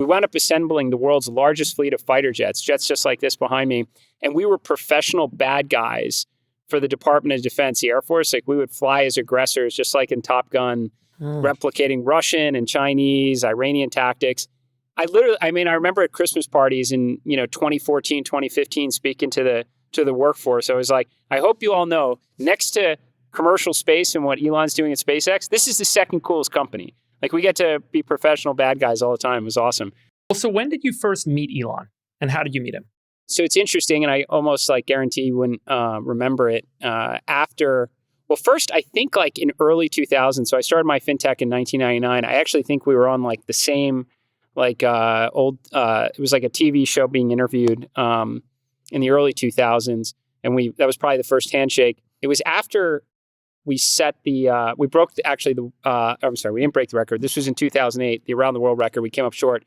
We wound up assembling the world's largest fleet of fighter jets just like this behind me. And we were professional bad guys for the Department of Defense, the Air Force. Like we would fly as aggressors, just like in Top Gun, replicating Russian and Chinese, Iranian tactics. I remember at Christmas parties in 2014, 2015, speaking to the workforce. I was like, I hope you all know, next to commercial space and what Elon's doing at SpaceX, this is the second coolest company. Like we get to be professional bad guys all the time. It was awesome. Well, so when did you first meet Elon, and how did you meet him? So it's interesting, and I almost guarantee you wouldn't remember it. First, I think in early 2000. So I started my fintech in 1999. I actually think we were on the same it was like a TV show being interviewed in the early 2000s, and that was probably the first handshake. It was after we set we didn't break the record. This was in 2008, the around the world record. We came up short.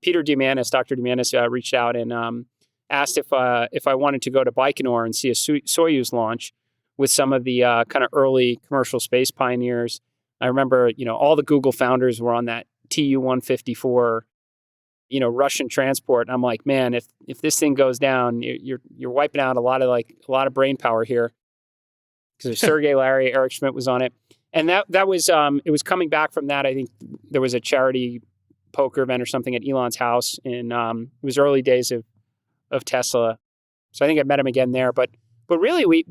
Dr. Dimanis reached out and asked if I wanted to go to Baikonur and see a Soyuz launch with some of the kind of early commercial space pioneers. I remember, all the Google founders were on that Tu-154, Russian transport. And I'm like, man, if this thing goes down, you're wiping out a lot of brain power here. Because Sergey, Larry, Eric Schmidt was on it. And that was, it was coming back from that. I think there was a charity poker event or something at Elon's house. And it was early days of Tesla. So I think I met him again there. But really, we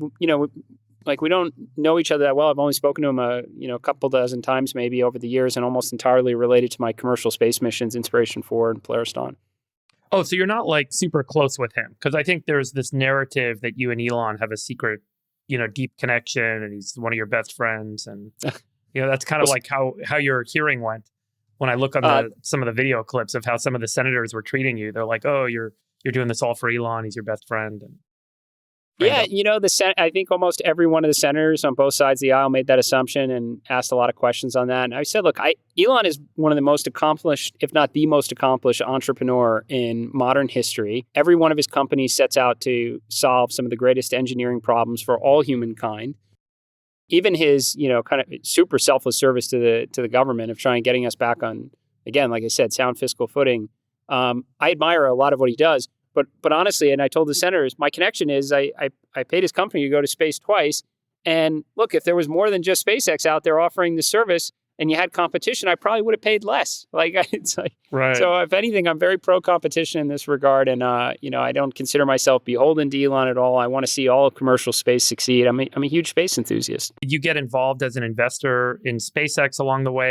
don't know each other that well. I've only spoken to him a couple dozen times maybe over the years, and almost entirely related to my commercial space missions, Inspiration 4 and Polaris Dawn. Oh, so you're not super close with him? Because I think there's this narrative that you and Elon have a secret, deep connection, and he's one of your best friends. And, that's kind of like how your hearing went. When I look on some of the video clips of how some of the senators were treating you, they're like, oh, you're doing this all for Elon. He's your best friend. And yeah, I think almost every one of the senators on both sides of the aisle made that assumption and asked a lot of questions on that. And I said, look, Elon is one of the most accomplished, if not the most accomplished entrepreneur in modern history. Every one of his companies sets out to solve some of the greatest engineering problems for all humankind. Even his, kind of super selfless service to the government of trying getting us back on, again, like I said, sound fiscal footing. I admire a lot of what he does. But honestly, and I told the senators, my connection is I paid his company to go to space twice. And look, if there was more than just SpaceX out there offering the service and you had competition, I probably would have paid less. It's like, right. So if anything, I'm very pro competition in this regard. And, I don't consider myself beholden to Elon at all. I want to see all of commercial space succeed. I'm a huge space enthusiast. Did you get involved as an investor in SpaceX along the way?